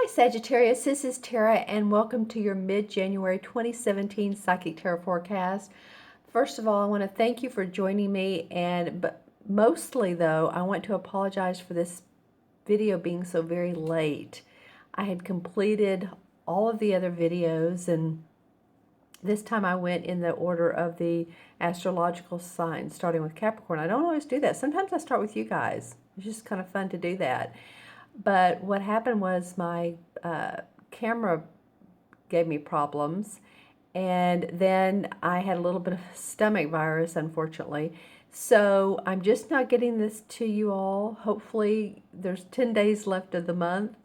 Hi Sagittarius, this is Tara and welcome to your mid-January 2017 Psychic Tarot forecast. First of all, I want to thank you for joining me, but mostly though, I want to apologize for this video being so very late. I had completed all of the other videos, and this time I went in the order of the astrological signs, starting with Capricorn. I don't always do that. Sometimes I start with you guys. It's just kind of fun to do that. But what happened was my camera gave me problems, and then I had a little bit of stomach virus, unfortunately. So I'm just now getting this to you all. Hopefully there's 10 days left of the month,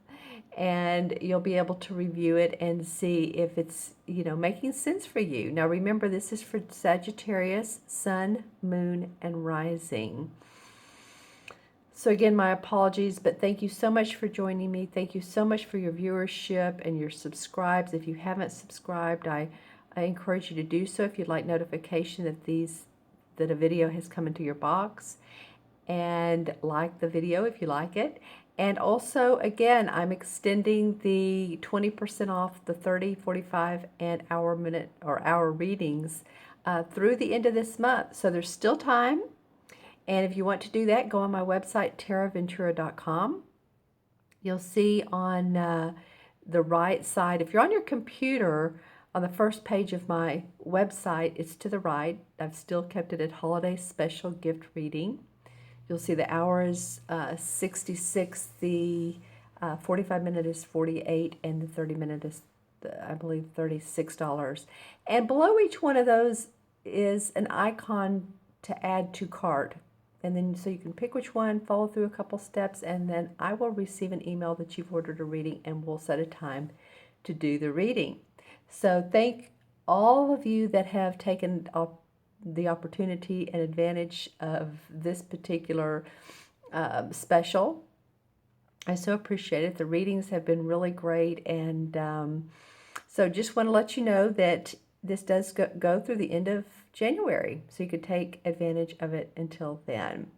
and you'll be able to review it and see if it's, making sense for you. Now remember, this is for Sagittarius, Sun, Moon, and Rising. So again, my apologies, but thank you so much for joining me. Thank you so much for your viewership and your subscribes. If you haven't subscribed, I encourage you to do so if you'd like notification that a video has come into your box. And like the video if you like it. And also, again, I'm extending the 20% off the 30, 45, and hour readings through the end of this month. So there's still time. And if you want to do that, go on my website, taraventura.com. You'll see on the right side, if you're on your computer, on the first page of my website, it's to the right. I've still kept it at Holiday Special Gift Reading. You'll see the hour is 66, the 45-minute is 48, and the 30-minute is, I believe, $36. And below each one of those is an icon to add to cart. And then so you can pick which one, follow through a couple steps, and then I will receive an email that you've ordered a reading, and we'll set a time to do the reading. So thank all of you that have taken the opportunity and advantage of this particular special. I so appreciate it. The readings have been really great, and so just want to let you know that this does go through the end of January, so you could take advantage of it until then.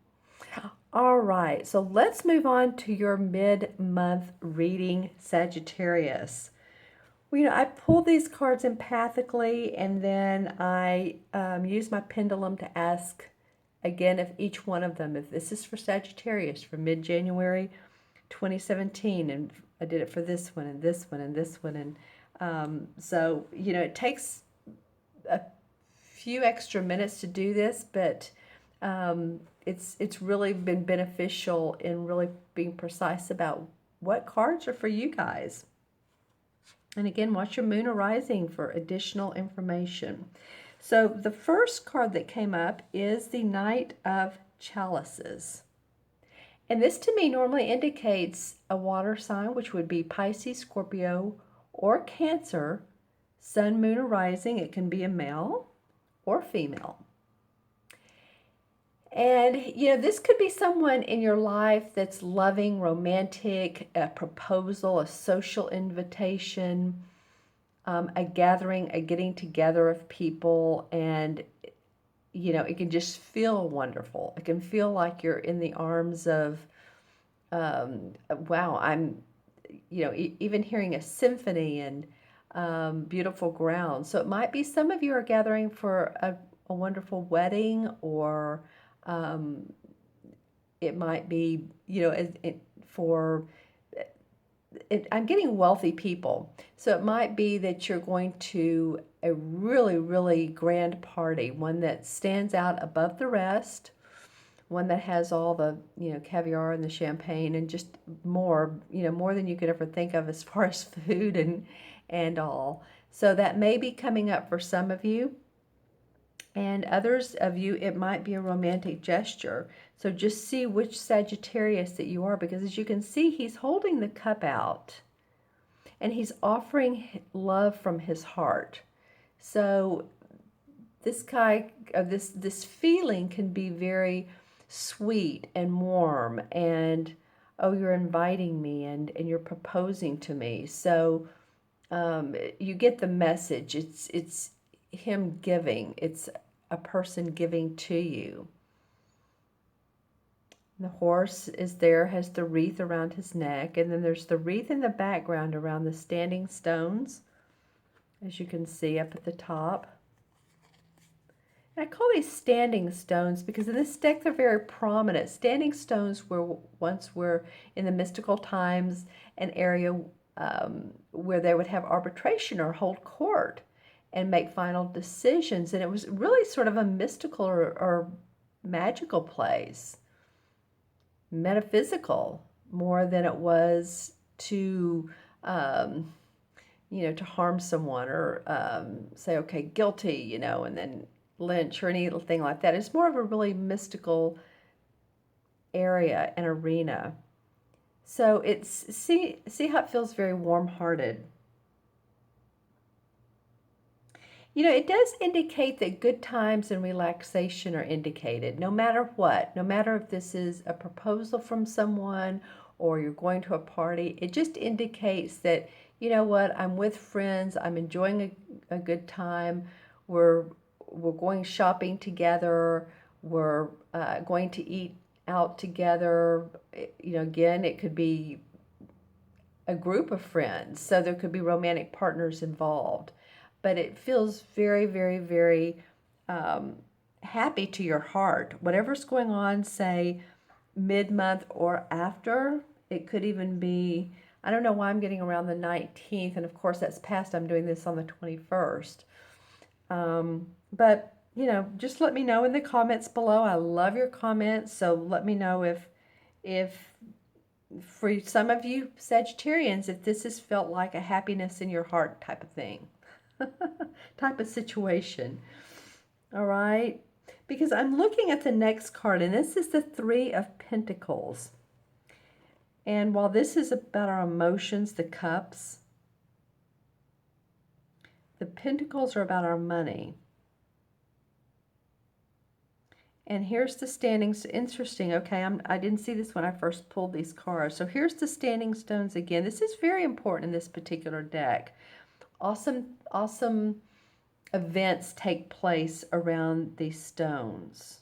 All right, so let's move on to your mid-month reading, Sagittarius. Well, I pulled these cards empathically, and then I used my pendulum to ask again if each one of them, if this is for Sagittarius for mid-January 2017, and I did it for this one and this one and this one, and so it takes a few extra minutes to do this, but it's really been beneficial in really being precise about what cards are for you guys. And again, watch your moon or rising for additional information. So the first card that came up is the Knight of Chalices. And this to me normally indicates a water sign, which would be Pisces, Scorpio, or Cancer, Sun, Moon, or Rising. It can be a male or female. And, this could be someone in your life that's loving, romantic, a proposal, a social invitation, a gathering, a getting together of people, and, it can just feel wonderful. It can feel like you're in the arms of, wow, I'm, even hearing a symphony and beautiful ground. So it might be some of you are gathering for a wonderful wedding, or it might be, I'm getting wealthy people. So it might be that you're going to a really, really grand party, one that stands out above the rest, one that has all the, caviar and the champagne and just more, more than you could ever think of as far as food and all. So that may be coming up for some of you. And others of you, it might be a romantic gesture. So just see which Sagittarius that you are, because as you can see, he's holding the cup out and he's offering love from his heart. So this guy, this feeling can be very sweet and warm, and oh, you're inviting me and you're proposing to me. So you get the message. It's him giving. It's a person giving to you. The horse is there, has the wreath around his neck, and then there's the wreath in the background around the standing stones, as you can see up at the top. And I call these standing stones because in this deck they're very prominent. Standing stones once were in the mystical times an area where they would have arbitration or hold court and make final decisions. And it was really sort of a mystical or magical place, metaphysical, more than it was to to harm someone or say, okay, guilty, and then lynch or anything like that. It's more of a really mystical area and arena. So see how it feels very warm-hearted. It does indicate that good times and relaxation are indicated, no matter what. No matter if this is a proposal from someone or you're going to a party, it just indicates that, you know what, I'm with friends, I'm enjoying a good time, we're going shopping together, we're going to eat out together. Again, it could be a group of friends, so there could be romantic partners involved. But it feels very, very, very happy to your heart. Whatever's going on, say, mid-month or after, it could even be, I don't know why I'm getting around the 19th, and of course that's past, I'm doing this on the 21st. But, just let me know in the comments below. I love your comments, so let me know if for some of you Sagittarians, if this has felt like a happiness in your heart type of thing, type of situation. All right, because I'm looking at the next card, and this is the Three of Pentacles. And while this is about our emotions, the cups, the pentacles are about our money. And here's the standings. Interesting. Okay, I didn't see this when I first pulled these cards. So here's the standing stones again. This is very important in this particular deck. Awesome events take place around these stones.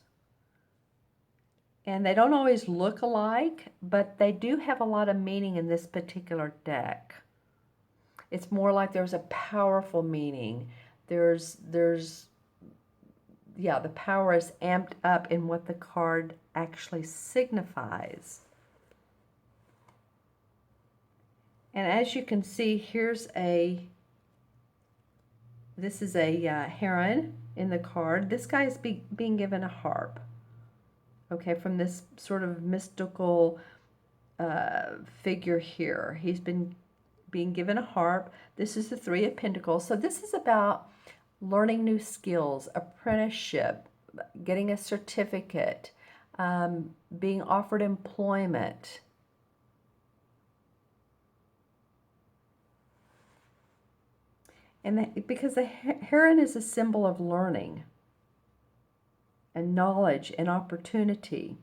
And they don't always look alike, but they do have a lot of meaning in this particular deck. It's more like there's a powerful meaning. Yeah, the power is amped up in what the card actually signifies. And as you can see, this is a heron in the card. This guy is being given a harp, okay, from this sort of mystical figure here. He's being given a harp. This is the Three of Pentacles. So this is about learning new skills, apprenticeship, getting a certificate, being offered employment. And because the heron is a symbol of learning and knowledge and opportunity.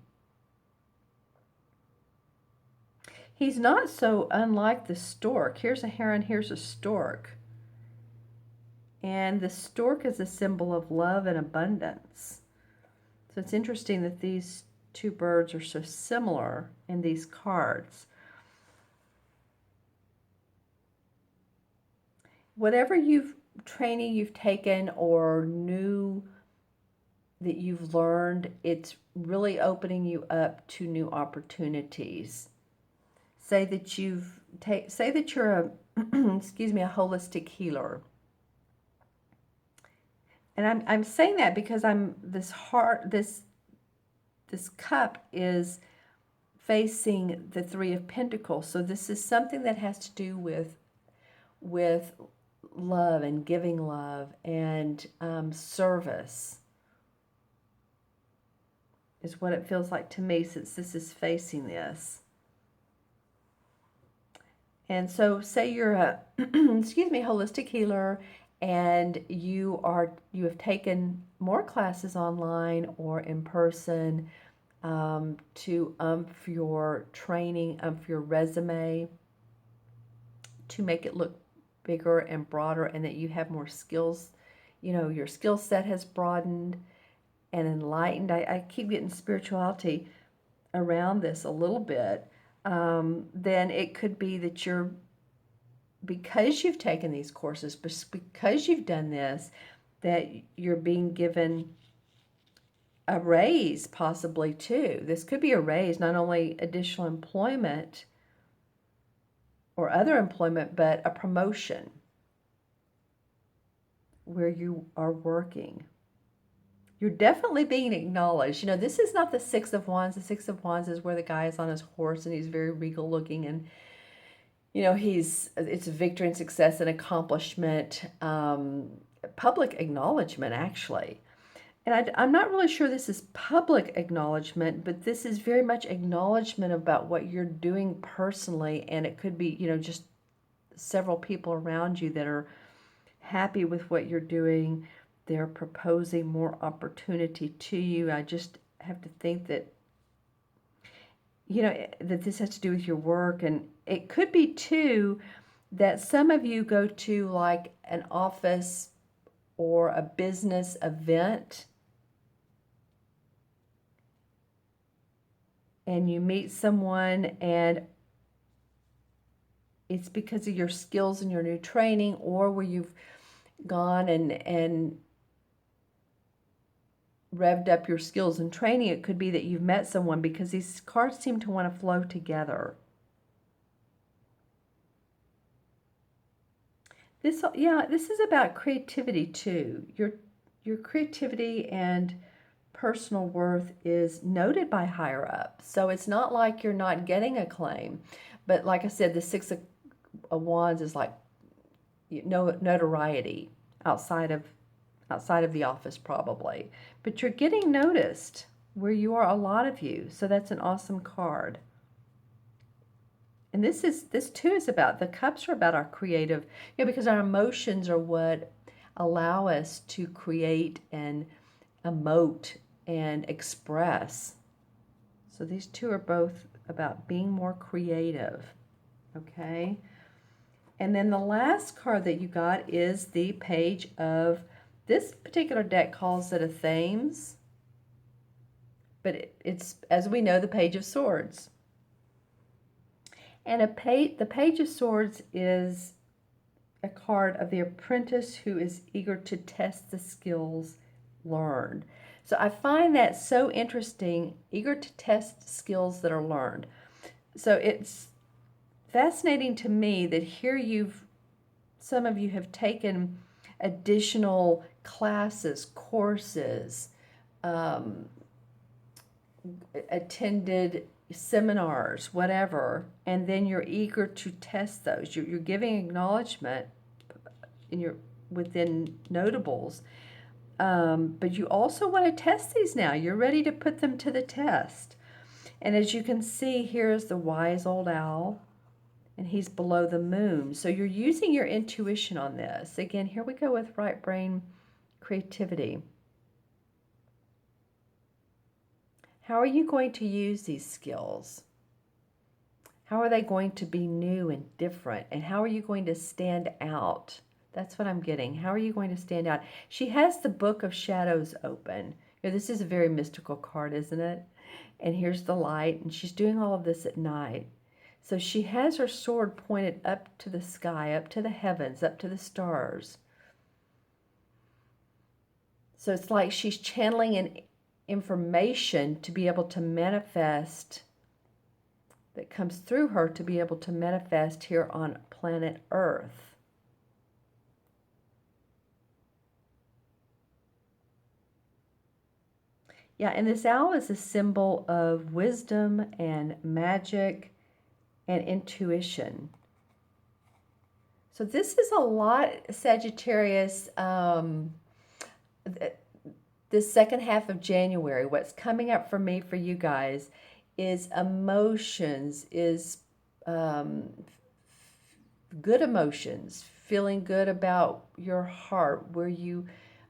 He's not so unlike the stork. Here's a heron, here's a stork. And the stork is a symbol of love and abundance. So it's interesting that these two birds are so similar in these cards. Whatever training you've taken or new that you've learned, it's really opening you up to new opportunities. Say that you're a excuse me, a holistic healer. And I'm saying that because this cup is facing the Three of Pentacles. So this is something that has to do with love and giving love and service is what it feels like to me, since this is facing this. And so say you're a excuse me, holistic healer, and you have taken more classes online or in person to your training, your resume, to make it look bigger and broader, and that you have more skills. Your skill set has broadened and enlightened. I keep getting spirituality. around this a little bit, then it could be that because you've taken these courses, because you've done this, that you're being given a raise possibly too. This could be a raise, not only additional employment or other employment, but a promotion where you are working. You're definitely being acknowledged. You know, this is not the Six of Wands. The Six of Wands is where the guy is on his horse and he's very regal looking, and you know, it's victory and success and accomplishment, public acknowledgement actually. And I'm not really sure this is public acknowledgement, but this is very much acknowledgement about what you're doing personally, and it could be, you know, just several people around you that are happy with what you're doing. They're proposing more opportunity to you. I just have to think that, you know, that this has to do with your work. And it could be too that some of you go to like an office or a business event and you meet someone, and it's because of your skills and your new training, or where you've gone and revved up your skills and training. It could be that you've met someone, because these cards seem to want to flow together. This is about creativity too. Your creativity and personal worth is noted by higher up. So it's not like you're not getting acclaim. But like I said, the Six of Wands is like, you know, notoriety outside of the office probably. But you're getting noticed where you are, a lot of you. So that's an awesome card. And this too is about, the cups are about our creative, you know, because our emotions are what allow us to create and emote and express. So these two are both about being more creative, okay? And then the last card that you got is the Page of, this particular deck calls it a Thames, but it's, as we know, the Page of Swords. And the Page of Swords is a card of the apprentice who is eager to test the skills learned. So I find that so interesting, eager to test skills that are learned. So it's fascinating to me that here some of you have taken additional classes, courses, attended seminars, whatever, and then you're eager to test those. You're giving acknowledgement within notables, but you also want to test these now. You're ready to put them to the test. And as you can see, here is the wise old owl, and he's below the moon. So you're using your intuition on this. Again, here we go with right brain creativity. How are you going to use these skills? How are they going to be new and different? And how are you going to stand out? That's what I'm getting. How are you going to stand out? She has the Book of Shadows open. You know, this is a very mystical card, isn't it? And here's the light, and she's doing all of this at night. So she has her sword pointed up to the sky, up to the heavens, up to the stars. So it's like she's channeling an information to be able to manifest, that comes through her to be able to manifest here on planet Earth. Yeah, and this owl is a symbol of wisdom and magic and intuition. So this is a lot, Sagittarius, this second half of January. What's coming up for me, for you guys, is emotions, is good emotions, feeling good about your heart, where you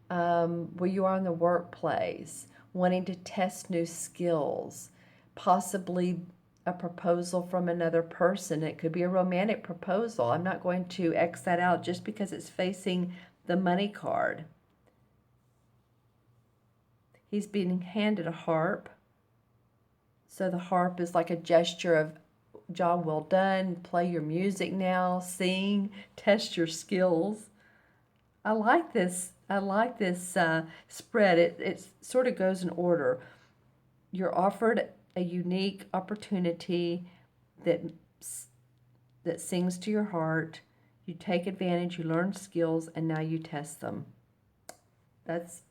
are in the workplace, wanting to test new skills, possibly a proposal from another person. It could be a romantic proposal. I'm not going to X that out just because it's facing the money card. He's being handed a harp. So the harp is like a gesture of job well done, play your music now, sing, test your skills. I like this. I like this spread. It sort of goes in order. You're offered a unique opportunity that that sings to your heart. You take advantage, you learn skills, and now you test them. That's,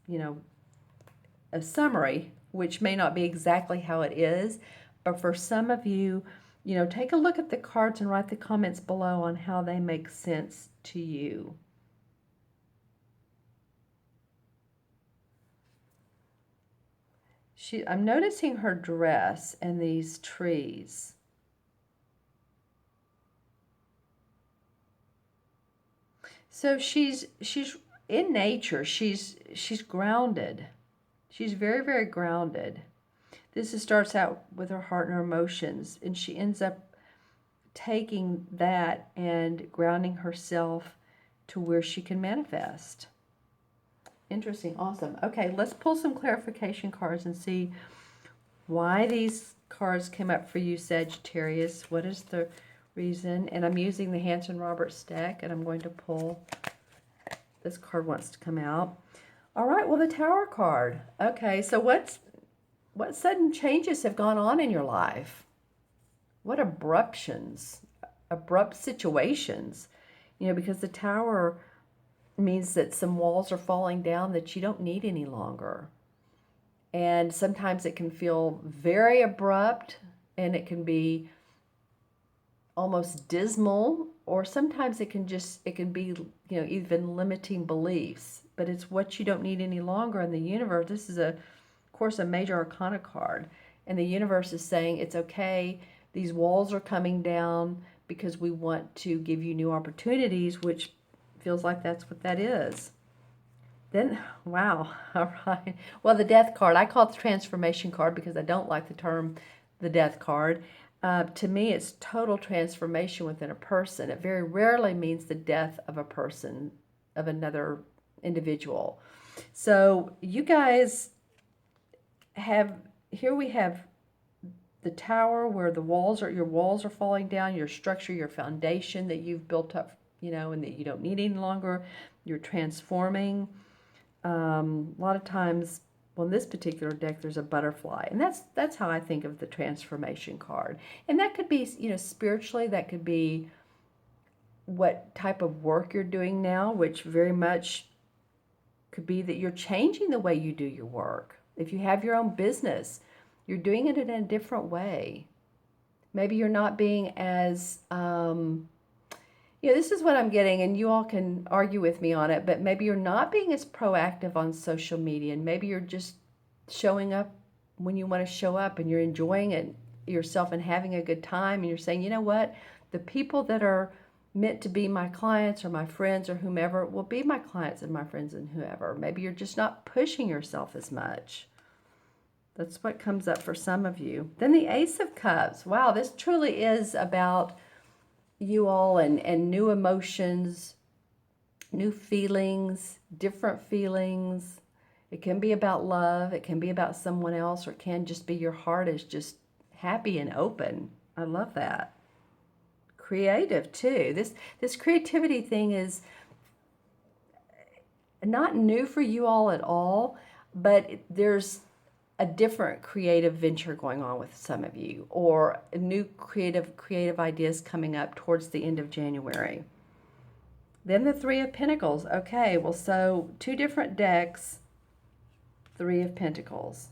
a summary, which may not be exactly how it is, but for some of you, take a look at the cards and write the comments below on how they make sense to you. I'm noticing her dress and these trees. So she's in nature. She's grounded. She's very, very grounded. Starts out with her heart and her emotions, and she ends up taking that and grounding herself to where she can manifest. Interesting. Awesome. Okay, let's pull some clarification cards and see why these cards came up for you, Sagittarius. What is the reason? And I'm using the Hanson Roberts deck, and I'm going to pull. This card wants to come out. All right, well, the Tower card. Okay, so what sudden changes have gone on in your life? What abrupt situations? Because the Tower means that some walls are falling down that you don't need any longer. And sometimes it can feel very abrupt, and it can be almost dismal, or sometimes it can be, even limiting beliefs, but it's what you don't need any longer in the universe. This is, of course, a major arcana card, and the universe is saying it's okay. These walls are coming down because we want to give you new opportunities, which feels like that's what that is. Then, wow, all right. Well, the Death card, I call it the transformation card because I don't like the term the Death card. To me, it's total transformation within a person. It very rarely means the death of a person, of another individual. So you guys here we have the Tower, where your walls are falling down, your structure, your foundation that you've built up, and that you don't need any longer. You're transforming. A lot of times, well, in this particular deck, there's a butterfly, and that's how I think of the transformation card. And that could be, spiritually, that could be what type of work you're doing now, which very much could be that you're changing the way you do your work. If you have your own business, you're doing it in a different way. Maybe you're not being as, this is what I'm getting, and you all can argue with me on it, but maybe you're not being as proactive on social media, and maybe you're just showing up when you want to show up, and you're enjoying it yourself and having a good time, and you're saying, you know what, the people that are meant to be my clients or my friends or whomever will be my clients and my friends and whoever. Maybe you're just not pushing yourself as much. That's what comes up for some of you. Then the Ace of Cups. Wow, this truly is about you all and new emotions, new feelings, different feelings. It can be about love. It can be about someone else, or it can just be your heart is just happy and open. I love that. Creative too. This creativity thing is not new for you all at all, but there's a different creative venture going on with some of you, or new creative ideas coming up towards the end of January. Then the Three of Pentacles. Okay, well, so two different decks, Three of Pentacles.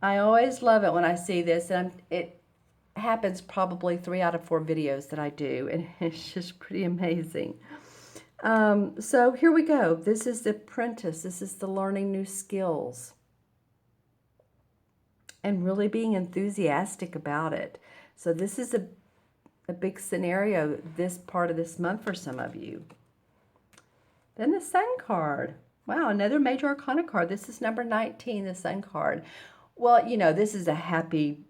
I always love it when I see this, and it happens probably 3 out of 4 videos that I do, and it's just pretty amazing. So here we go. This is the apprentice. This is the learning new skills and really being enthusiastic about it. So this is a big scenario this part of this month for some of you. Then the Sun card. Wow, another major arcana card. This is number 19, the Sun card. Well, this is a happy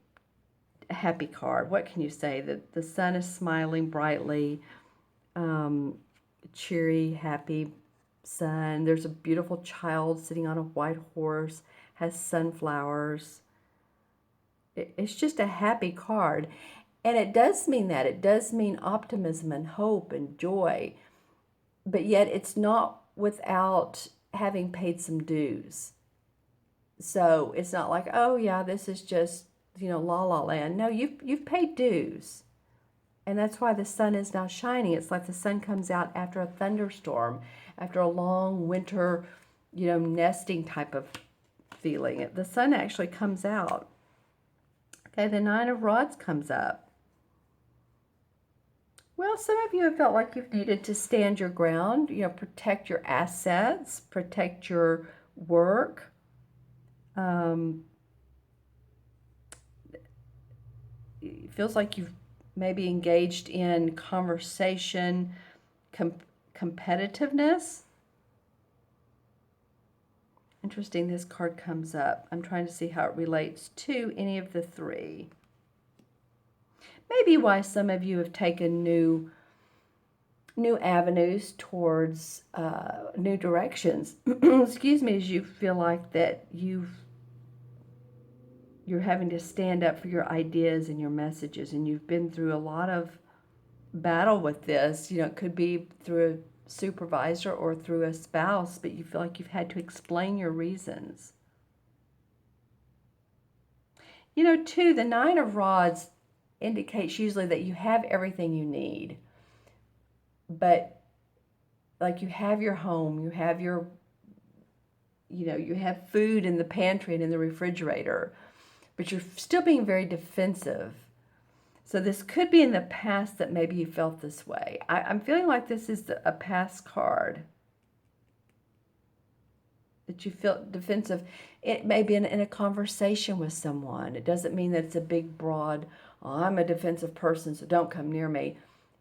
card. What can you say? The sun is smiling brightly, cheery, happy sun. There's a beautiful child sitting on a white horse, has sunflowers. It's just a happy card. And it does mean that. It does mean optimism and hope and joy. But yet it's not without having paid some dues. So it's not like, oh yeah, this is just, la la land. No, you've paid dues. And that's why the sun is now shining. It's like the sun comes out after a thunderstorm, after a long winter, nesting type of feeling. The sun actually comes out. Okay, the Nine of Rods comes up. Well, some of you have felt like you've needed to stand your ground, protect your assets, protect your work. It feels like you've maybe engaged in conversation, competitiveness. Interesting, this card comes up. I'm trying to see how it relates to any of the three. Maybe why some of you have taken new avenues towards new directions. Excuse me, as you feel like that you're having to stand up for your ideas and your messages, and you've been through a lot of battle with this. It could be through a supervisor or through a spouse, but you feel like you've had to explain your reasons. Too, the Nine of Rods indicates usually that you have everything you need, but like you have your home, you have your, you have food in the pantry and in the refrigerator, but you're still being very defensive. So this could be in the past that maybe you felt this way. I'm feeling like this is a past card. That you feel defensive. It may be in a conversation with someone. It doesn't mean that it's a big, broad, oh, I'm a defensive person, so don't come near me.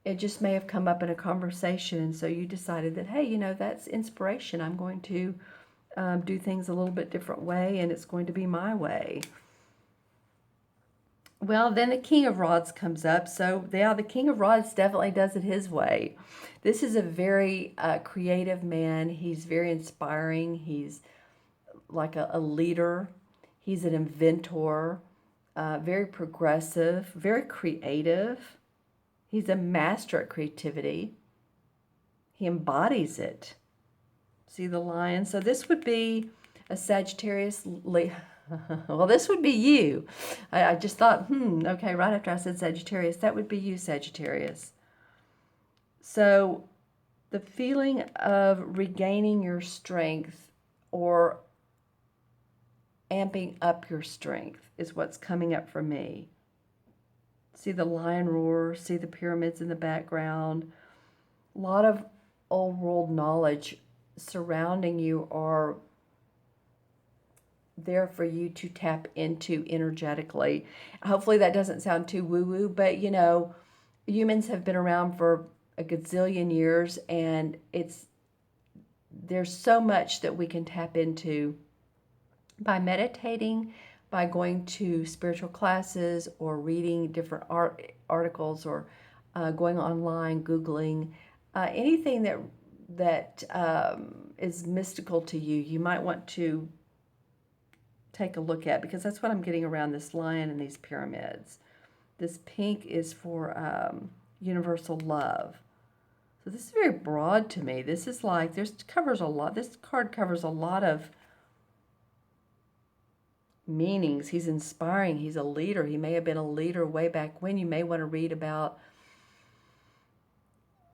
It just may have come up in a conversation, and so you decided that, hey, that's inspiration. I'm going to do things a little bit different way, and it's going to be my way. Well, then the King of Rods comes up. So, yeah, the King of Rods definitely does it his way. This is a very creative man. He's very inspiring. He's like a leader. He's an inventor, very progressive, very creative. He's a master at creativity. He embodies it. See the lion? So this would be a Sagittarius. Well, this would be you. I just thought, okay, right after I said Sagittarius, that would be you, Sagittarius. So the feeling of regaining your strength or amping up your strength is what's coming up for me. See the lion roar, see the pyramids in the background. A lot of old world knowledge surrounding you are there for you to tap into energetically. Hopefully that doesn't sound too woo-woo, but humans have been around for a gazillion years, and there's so much that we can tap into by meditating, by going to spiritual classes or reading different articles or going online, Googling, anything that is mystical to you, you might want to take a look at, because that's what I'm getting around this lion and these pyramids. This pink is for universal love. So this is very broad to me. This is like, this card covers a lot of meanings. He's inspiring. He's a leader. He may have been a leader way back when. You may want to read about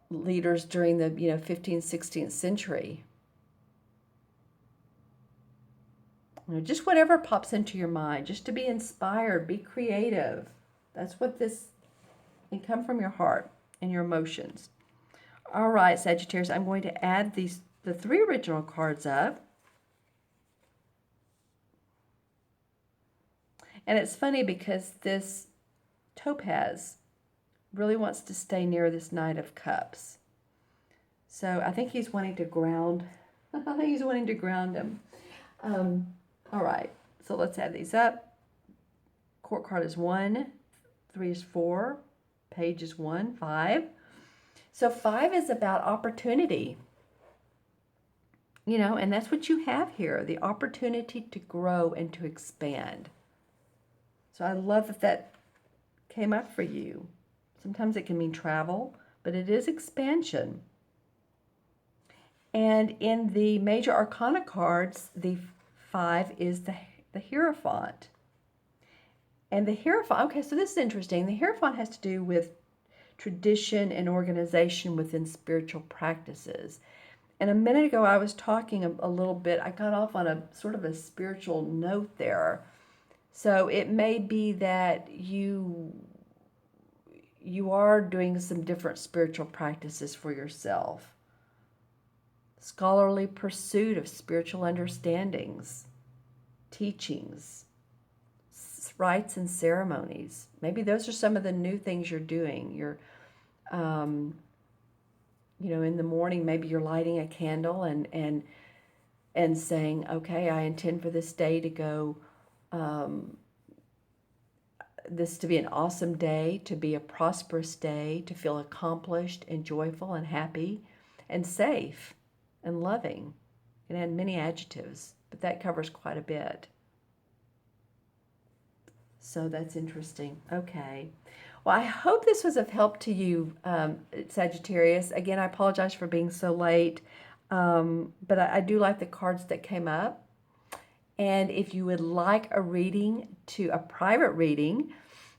leaders during the 15th, 16th century. Just whatever pops into your mind, just to be inspired, be creative. That's what this, and come from your heart and your emotions. All right, Sagittarius, I'm going to add the three original cards up. And it's funny because this topaz really wants to stay near this Knight of Cups. So I think he's wanting to ground. I think he's wanting to ground him. All right, so let's add these up. Court card is 1, 3 is 4, page is 1, 5. So 5 is about opportunity. And that's what you have here, the opportunity to grow and to expand. So I love that that came up for you. Sometimes it can mean travel, but it is expansion. And in the major arcana cards, the 5 is the Hierophant. And the Hierophant, okay, so this is interesting. The Hierophant has to do with tradition and organization within spiritual practices. And a minute ago, I was talking a little bit, I got off on a sort of a spiritual note there. So it may be that you are doing some different spiritual practices for yourself. Scholarly pursuit of spiritual understandings, teachings, rites and ceremonies. Maybe those are some of the new things you're doing. You're, in the morning, maybe you're lighting a candle and saying, okay, I intend for this day to go, this to be an awesome day, to be a prosperous day, to feel accomplished and joyful and happy and safe and loving. It had many adjectives, but that covers quite a bit. So that's interesting. Okay. Well, I hope this was of help to you, Sagittarius. Again, I apologize for being so late, but I do like the cards that came up. And if you would like a private reading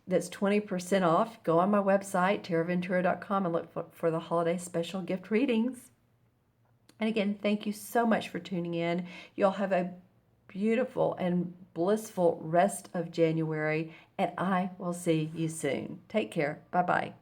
that's 20% off, go on my website, taraventura.com, and look for the holiday special gift readings. And again, thank you so much for tuning in. You'll have a beautiful and blissful rest of January, and I will see you soon. Take care. Bye-bye.